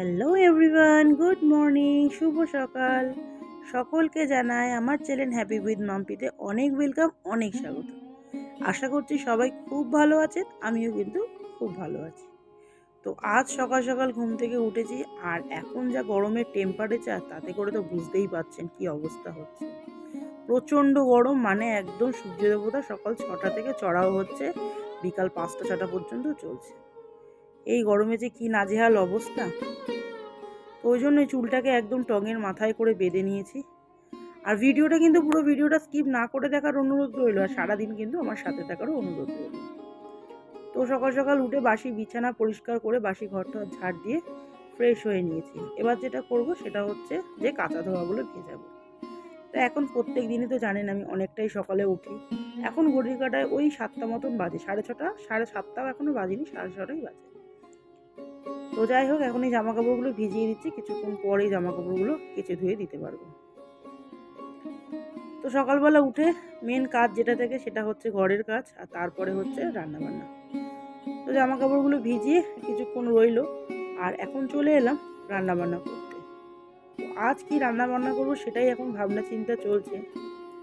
Hello everyone, good morning, শুভ সকাল। সকলকে জানাই আমার চ্যানেল হ্যাপি উইথ মাম্পিতে অনেক ওয়েলকাম, অনেক স্বাগত। আশা করছি সবাই খুব ভালো আছেন, আমিও কিন্তু খুব ভালো আছি। তো আজ সকাল সকাল ঘুম থেকে উঠেছি, আর এখন যা গরমের টেম্পারেচার, তাতে করে তো বুঝতেই পারছেন কি অবস্থা হচ্ছে। প্রচণ্ড গরম, মানে একদম সূর্য দেবতা সকাল 6টা থেকে চড়াও হচ্ছে, বিকাল 5টা 6টা পর্যন্ত চলছে। এই গরমে যে কি নাজেহাল অবস্থা। তো ওই জন্য চুলটাকে একদম টঙের মাথায় করে বেঁধে নিয়েছি। আর ভিডিওটা কিন্তু পুরো ভিডিওটা স্কিপ না করে দেখার অনুরোধ রইল, আর সারাদিন কিন্তু আমার সাথে থাকারও অনুরোধ রইল। তো সকাল সকাল উঠে বাসি বিছানা পরিষ্কার করে বাসি ঘরটা ঝাড় দিয়ে ফ্রেশ হয়ে নিয়েছি। এবার যেটা করব সেটা হচ্ছে যে কাঁচা ধোয়াগুলো ভেজাবো। তো এখন প্রত্যেক দিনই তো জানেন আমি অনেকটাই সকালে উঠি। এখন ঘড়ির কাঁটায় ওই 7টা মতন বাজে, 6:30, 7:30 এখনো বাজেনি, 6:30 বাজে। তো যাই হোক, এখন এই জামা কাপড়গুলো ভিজিয়ে দিচ্ছি, কিছুক্ষণ পরে জামা কাপড়গুলো কেচে ধুয়ে দিতে পারবো। তো সকালবেলা উঠে মেন কাজ যেটা থেকে সেটা হচ্ছে ঘরের কাজ, আর তারপরে হচ্ছে রান্নাবান্না। তো জামা কাপড়গুলো ভিজিয়ে কিছুক্ষণ রইলো, আর এখন চলে এলাম রান্নাবান্না করতে। তো আজ কি রান্নাবান্না করবো সেটাই এখন ভাবনা চিন্তা চলছে।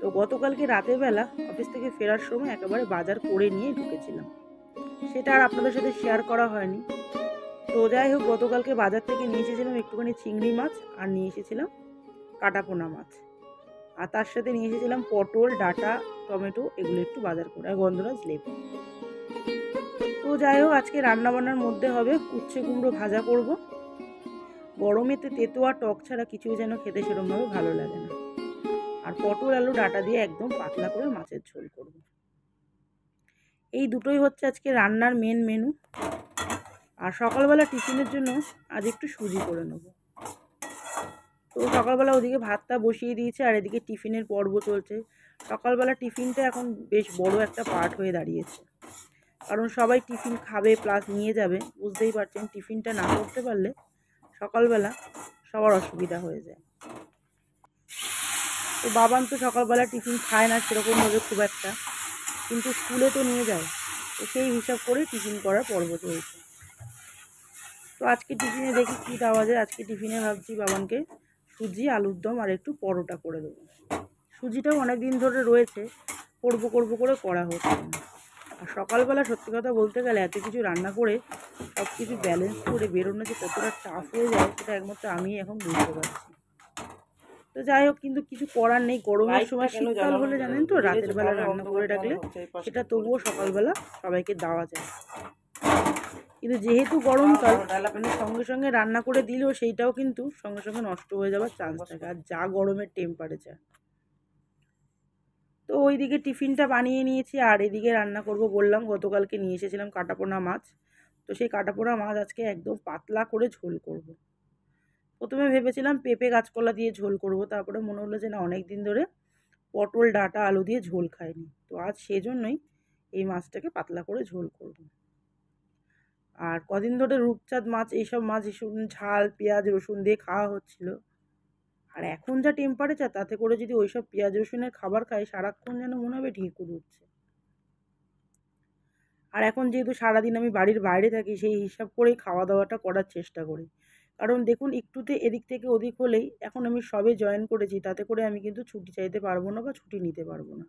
তো গতকালকে রাতের বেলা অফিস থেকে ফেরার সময় একেবারে বাজার করে নিয়ে ঢুকেছিলাম, সেটা আর আপনাদের সাথে শেয়ার করা হয়নি। তো যাই হোক, গতকালকে বাজার থেকে নিয়ে এসেছিলাম একটুখানি চিংড়ি মাছ, আর নিয়ে এসেছিলাম কাটাপোনা মাছ, আর তার সাথে নিয়ে এসেছিলাম পটল, ডাঁটা, টমেটো, এগুলো একটু বাজার করে, আর গন্ধরাজ লেবু। তো যাই হোক, আজকে রান্নাবান্নার মধ্যে হবে উচ্ছে কুমড়ো ভাজা করব। গরমেতে তেতো আর টক ছাড়া কিছুই যেন খেতে সেরকমভাবে ভালো লাগে না। আর পটল আলু ডাঁটা দিয়ে একদম পাতলা করে মাছের ঝোল করব। এই দুটোই হচ্ছে আজকে রান্নার মেন মেনু। আর সকালবেলা টিফিনের জন্য আজ একটু সুজি করে নেব। তো সকালবেলা ওদিকে ভাতটা বসিয়ে দিয়েছে, আর এদিকে টিফিনের পর্ব চলছে। সকালবেলা টিফিনটা এখন বেশ বড় একটা পার্ট হয়ে দাঁড়িয়েছে, কারণ সবাই টিফিন খাবে প্লাস নিয়ে যাবে। বুঝতেই পারছেন, টিফিনটা না করতে পারলে সকালবেলা সবার অসুবিধা হয়ে যায়। তো বাবান তো সকালবেলা টিফিন খায় না সেরকমভাবে খুব একটা, কিন্তু স্কুলে তো নিয়ে যায়, তো সেই হিসাব করে টিফিন করার পর্ব চলছে। তো আজকে টিফিনে দেখি কী দেওয়া যায়। আজকে টিফিনে ভাবছি বাবানকে সুজি, আলুর দম আর একটু পরোটা করে দেবো। সুজিটাও অনেক দিন ধরে রয়েছে, করবো করে করা হচ্ছে না। আর সকালবেলা সত্যি কথা বলতে গেলে এত কিছু রান্না করে সব কিছু ব্যালেন্স করে বেরোনো যে কতটা টাফ হয়ে যায়, সেটা একমাত্র আমি এখন বুঝতে পারছি। তো যাই হোক, কিন্তু কিছু করার নেই। গরমের সময় শীতকাল হলে জানেন তো, রাতের বেলা রান্না করে রাখলে সেটা তবুও সকালবেলা সবাইকে দেওয়া যায়। কিন্তু যেহেতু গরমকাল, মানে সঙ্গে সঙ্গে রান্না করে দিলেও সেইটাও কিন্তু সঙ্গে সঙ্গে নষ্ট হয়ে যাওয়ার চান্স থাকে, আর যা গরমের টেম্পারেচার। তো ওইদিকে টিফিনটা বানিয়ে নিয়েছি, আর এদিকে রান্না করব বললাম, গতকালকে নিয়ে এসেছিলাম কাটাপোনা মাছ। তো সেই কাটাপোনা মাছ আজকে একদম পাতলা করে ঝোল করব। প্রথমে ভেবেছিলাম পেঁপে কাঁচকলা দিয়ে ঝোল করব, তারপরে মনে হলো যে না, অনেক দিন ধরে পটল ডাঁটা আলু দিয়ে ঝোল খাইনি, তো আজ সেজন্যই এই মাছটাকে পাতলা করে ঝোল করব। আর কদিন ধরে রূপচাঁদ মাছ, এইসব মাছ ঝাল পেঁয়াজ রসুন দিয়ে খাওয়া হচ্ছিল। আর এখন যা টেম্পারেচার, তাতে করে যদি ওইসব পেঁয়াজ রসুনের খাবার খাই, সারাক্ষণ যেন মনে হবে ঢেকুর উঠছে। আর এখন যেহেতু সারাদিন আমি বাড়ির বাইরে থাকি, সেই হিসাব করেই খাওয়া দাওয়াটা করার চেষ্টা করি। কারণ দেখুন, একটুতে এদিক থেকে ওদিক হলেই, এখন আমি সবে জয়েন করেছি, তাতে করে আমি কিন্তু ছুটি চাইতে পারবো না বা ছুটি নিতে পারবো না।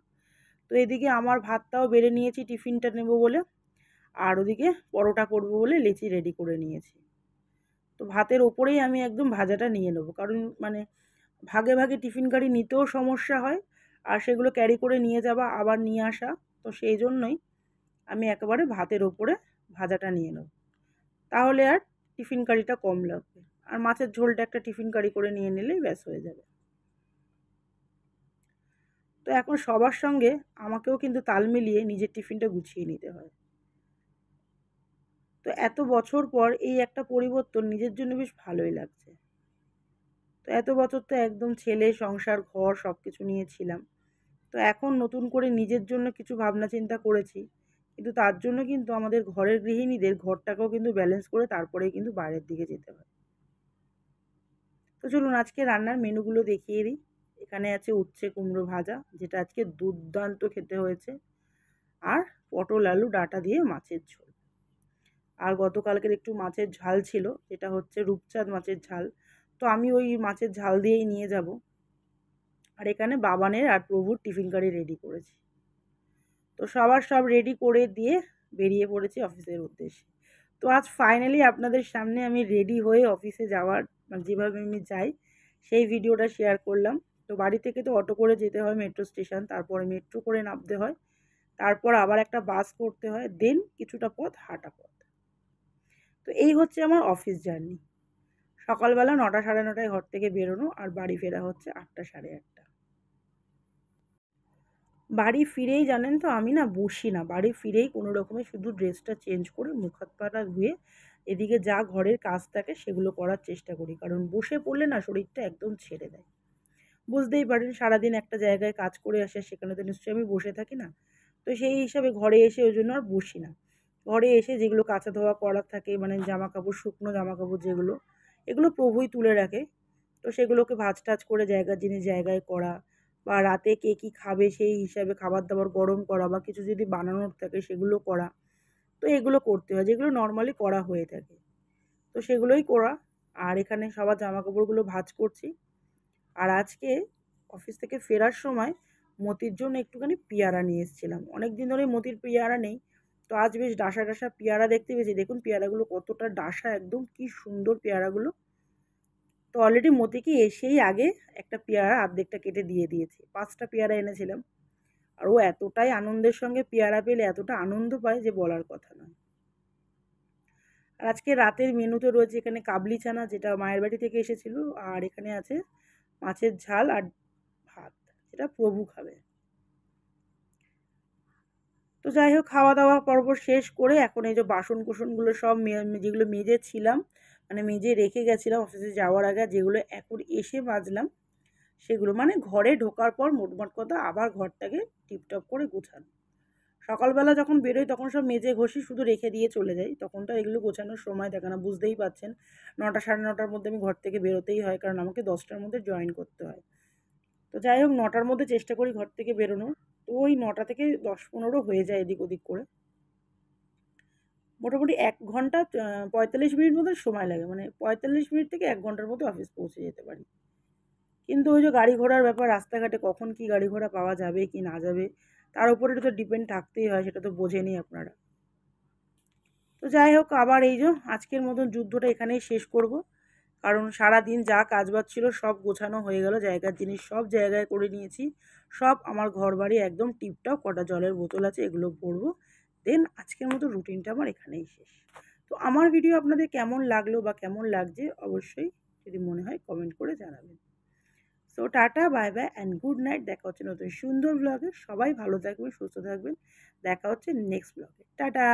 তো এদিকে আমার ভাতটাও বেড়ে নিয়েছি টিফিনটা নেব বলে, আর ওদিকে পরোটা করবো বলে লেচি রেডি করে নিয়েছি। তো ভাতের ওপরেই আমি একদম ভাজাটা নিয়ে নেবো, কারণ মানে ভাগে ভাগে টিফিন গাড়ি নিতেও সমস্যা হয়, আর সেগুলো ক্যারি করে নিয়ে যাওয়া আবার নিয়ে আসা। তো সেই জন্যই আমি একেবারে ভাতের ওপরে ভাজাটা নিয়ে নেব, তাহলে আর টিফিন কারিটা কম লাগবে। আর মাছের ঝোলটা একটা টিফিন কারি করে নিয়ে নিলেই ব্যাস হয়ে যাবে। তো এখন সবার সঙ্গে আমাকেও কিন্তু তাল মিলিয়ে নিজের টিফিনটা গুছিয়ে নিতে হয়। তো এত বছর পর এই একটা পরিবর্তন নিজের জন্য বেশ ভালোই লাগছে। তো এত বছর তো একদম ছেলে, সংসার, ঘর সব কিছু নিয়ে ছিলাম। তো এখন নতুন করে নিজের জন্য কিছু ভাবনা চিন্তা করেছি, কিন্তু তার জন্য কিন্তু আমাদের ঘরের গৃহিণীদের ঘরটাকেও কিন্তু ব্যালেন্স করে তারপরেই কিন্তু বাইরের দিকে যেতে হয়। তো চলুন আজকে রান্নার মেনুগুলো দেখিয়ে দিই। এখানে আছে উচ্ছে কুমড়ো ভাজা, যেটা আজকে দুর্দান্ত খেতে হয়েছে, আর পটল আলু ডাঁটা দিয়ে মাছের ঝোল। আর গতকালকের একটু মাছের ঝাল ছিল, যেটা হচ্ছে রূপচাঁদ মাছের ঝাল। তো আমি ওই মাছের ঝাল দিয়েই নিয়ে যাব। আর এখানে বাবানের আর প্রভুর টিফিন কারি রেডি করেছি। তো সবার সব রেডি করে দিয়ে বেরিয়ে পড়েছি অফিসের উদ্দেশ্যে। তো আজ ফাইনালি আপনাদের সামনে আমি রেডি হয়ে অফিসে যাওয়ার, মানে যেভাবে আমি যাই সেই ভিডিওটা শেয়ার করলাম। তো বাড়ি থেকে তো অটো করে যেতে হয় মেট্রো স্টেশন, তারপরে মেট্রো করে নামতে হয়, তারপর আবার একটা বাস করতে হয়, দেন কিছুটা পথ হাঁটা পথ। তো এই হচ্ছে আমার অফিস জার্নি। সকালবেলা 9টা সাড়ে 9টায় ঘর থেকে বেরোনো, আর বাড়ি ফেরা হচ্ছে 8টা সাড়ে 8টা। বাড়ি ফিরেই জানেন তো আমি না বসি না, বাড়ি ফিরেই কোনো রকমে শুধু ড্রেসটা চেঞ্জ করে মুখ হাত পাটা ধুয়ে এদিকে যা ঘরের কাজ থাকে সেগুলো করার চেষ্টা করি, কারণ বসে পড়লে না শরীরটা একদম ছেড়ে দেয়। বুঝতেই পারেন সারাদিন একটা জায়গায় কাজ করে আসে, সেখানে তো নিশ্চয়ই আমি বসে থাকি না। তো সেই হিসাবে ঘরে এসে ওই জন্য আর বসি না। ঘরে এসে যেগুলো কাচা ধোয়া করার থাকে, মানে জামা কাপড়, শুকনো জামা কাপড় যেগুলো, এগুলো প্রভুই তুলে রাখে। তো সেগুলোকে ভাঁজ টাজ করে জায়গার জিনিস জায়গায় করা, বা রাতে কে কী খাবে সেই হিসাবে খাবার দাবার গরম করা, বা কিছু যদি বানানোর থাকে সেগুলো করা। তো এগুলো করতে হয়, যেগুলো নর্মালি করা হয়ে থাকে। তো সেগুলোই করা। আর এখানে সবার জামা কাপড়গুলো ভাঁজ করছি। আর আজকে অফিস থেকে ফেরার সময় মতির জন্য একটুখানি পেয়ারা নিয়ে এসেছিলাম। অনেক দিন ধরে মতির পেয়ারা নেই। তো আজ বেশ ডাসা ডাসা পেয়ারা দেখতে পেয়েছি। দেখুন পেয়ারাগুলো কতটা ডাসা, একদম কি সুন্দর পেয়ারাগুলো। তো অলরেডি মতিকে এসেই আগে একটা পেয়ারা অর্ধেকটা কেটে দিয়ে দিয়েছি। 5টা পেয়ারা এনেছিলাম। আর ও এতটাই আনন্দের সঙ্গে পেয়ারা পেলে এতটা আনন্দ পায় যে বলার কথা নয়। আর আজকে রাতের মেনুতে রয়েছে এখানে কাবলি চানা, যেটা মায়ের বাড়ি থেকে এসেছিল। আর এখানে আছে মাছের ঝাল আর ভাত, যেটা প্রভু খাবে। তো যাই হোক, খাওয়া দাওয়ার পর্ব শেষ করে এখন এই যে বাসন কোসনগুলো সব যেগুলো মেজেছিলাম, মানে মেজে রেখে গেছিলাম অফিসে যাওয়ার আগে, যেগুলো এখন এসে মাজলাম সেগুলো, মানে ঘরে ঢোকার পর মোটমাট কথা আবার ঘরটাকে টিপটপ করে গোছানো। সকালবেলা যখন বেরোই তখন সব মেজে ঘষি শুধু রেখে দিয়ে চলে যাই, তখন তো এগুলো গোছানোর সময় থাকে না, বুঝতেই পারছেন। 9টা সাড়ে 9টার মধ্যে আমি ঘর থেকে বেরোতেই হয়, কারণ আমাকে 10টার মধ্যে জয়েন করতে হয়। তো যাই হোক, 9টার মধ্যে চেষ্টা করি ঘর থেকে বেরোনোর। তো ওই 9টা থেকে 10-15 হয়ে যায় এদিক ওদিক করে। মোটামুটি 1 ঘন্টা 45 মিনিট মতো সময় লাগে, মানে 45 মিনিট থেকে 1 ঘন্টার মধ্যে অফিস পৌঁছে যেতে পারি। কিন্তু ওই যে গাড়ি ঘোড়ার ব্যাপার, রাস্তাঘাটে কখন কি গাড়ি ঘোড়া পাওয়া যাবে কি না যাবে তার উপরে তো ডিপেন্ড থাকতেই হয়, সেটা তো বোঝেনই আপনারা। তো যাই হোক, আবার এই যে আজকের মতন যুদ্ধটা এখানেই শেষ করব, কারণ সারাদিন যা কাজবাজ ছিল সব গোছানো হয়ে গেল, জায়গার জিনিস সব জায়গায় করে নিয়েছি, সব আমার ঘর বাড়ি একদম টিপটপ, কটা জলের বোতল আছে এগুলো ভরবো, দেন আজকের মতো রুটিনটা আমার এখানেই শেষ। তো আমার ভিডিও আপনাদের কেমন লাগলো বা কেমন লাগছে অবশ্যই যদি মনে হয় কমেন্ট করে জানাবেন। So tata, bye bye and good night. দেখা হচ্ছে নতুন সুন্দর ব্লগে। সবাই ভালো থাকবেন, সুস্থ থাকবেন। দেখা হচ্ছে নেক্সট ব্লগে। টাটা।